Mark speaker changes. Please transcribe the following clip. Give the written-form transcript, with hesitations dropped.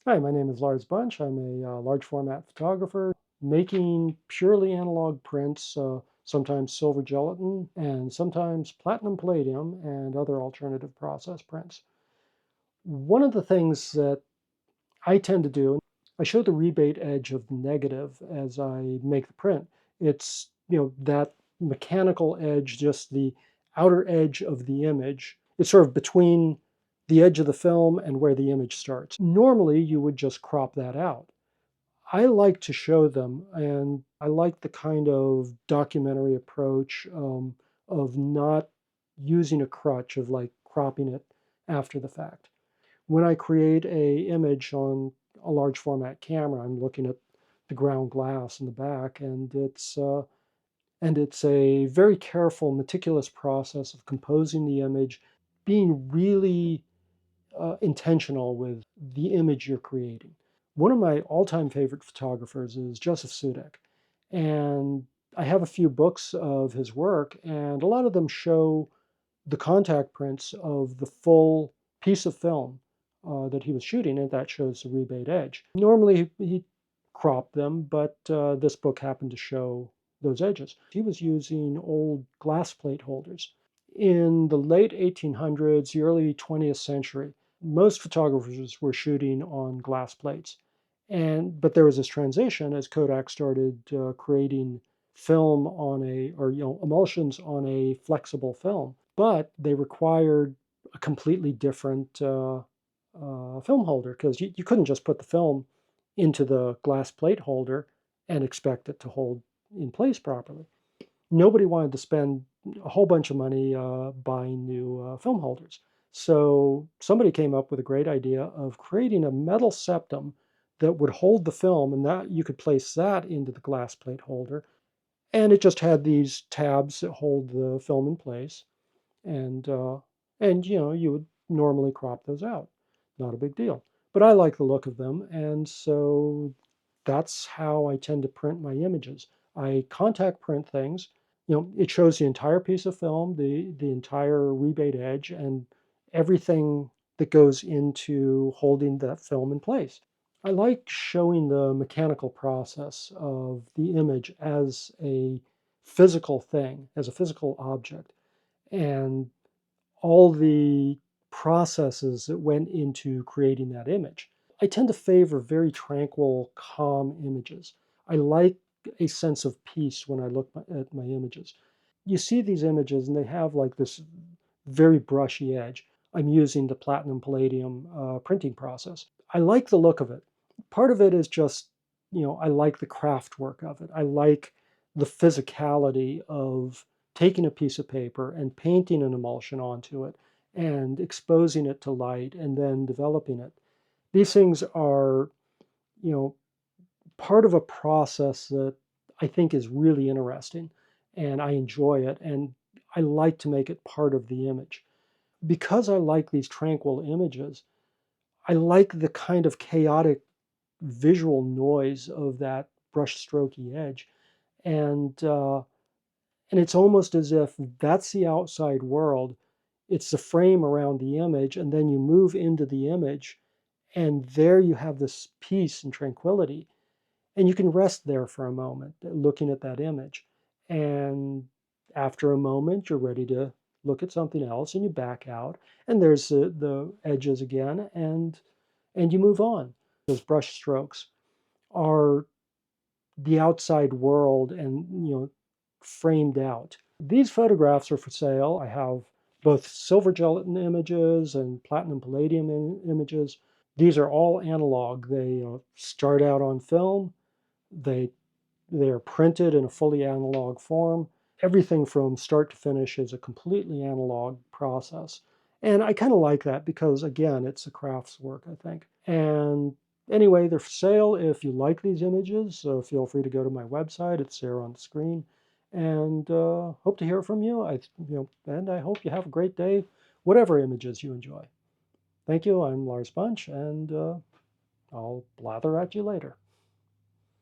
Speaker 1: Hi, my name is Lars Bunch. I'm a large format photographer making purely analog prints, sometimes silver gelatin and sometimes platinum palladium and other alternative process prints. One of the things that I tend to do, I show the rebate edge of the negative as I make the print. It's, that mechanical edge, just the outer edge of the image. It's sort of between the edge of the film and where the image starts. Normally, you would just crop that out. I like to show them, and I like the kind of documentary approach of not using a crutch of like cropping it after the fact. When I create a image on a large format camera, I'm looking at the ground glass in the back, and it's a very careful, meticulous process of composing the image, being really intentional with the image you're creating. One of my all-time favorite photographers is Joseph Sudek, and I have a few books of his work, and a lot of them show the contact prints of the full piece of film that he was shooting, and that shows the rebate edge. Normally, he cropped them, but this book happened to show those edges. He was using old glass plate holders. In the late 1800s, the early 20th century, most photographers were shooting on glass plates. But there was this transition as Kodak started creating film on emulsions on a flexible film, but they required a completely different film holder because you couldn't just put the film into the glass plate holder and expect it to hold in place properly. Nobody wanted to spend a whole bunch of money buying new film holders. So somebody came up with a great idea of creating a metal septum that would hold the film, and that you could place that into the glass plate holder, and it just had these tabs that hold the film in place, and you would normally crop those out, not a big deal. But I like the look of them, and so that's how I tend to print my images. I contact print things. It shows the entire piece of film, the entire rebate edge, and everything that goes into holding that film in place. I like showing the mechanical process of the image as a physical thing, as a physical object, and all the processes that went into creating that image. I tend to favor very tranquil, calm images. I like a sense of peace when I look at my images. You see these images and they have like this very brushy edge. I'm using the platinum palladium printing process. I like the look of it. Part of it is just, I like the craft work of it. I like the physicality of taking a piece of paper and painting an emulsion onto it and exposing it to light and then developing it. These things are, you know, part of a process that I think is really interesting and I enjoy it and I like to make it part of the image. Because I like these tranquil images, I like the kind of chaotic visual noise of that brush strokey edge. And and it's almost as if that's the outside world. It's the frame around the image, and then you move into the image, and there you have this peace and tranquility. And you can rest there for a moment, looking at that image. And after a moment, you're ready to look at something else, and you back out, and there's the edges again, and you move on. Those brush strokes are the outside world and framed out. These photographs are for sale. I have both silver gelatin images and platinum palladium images. These are all analog. They start out on film. They they are printed in a fully analog form. Everything from start to finish is a completely analog process. And I kind of like that because, again, it's a crafts work, I think. And anyway, they're for sale. If you like these images, so feel free to go to my website. It's there on the screen. And hope to hear from you. And I hope you have a great day, whatever images you enjoy. Thank you. I'm Lars Bunch, and I'll blather at you later.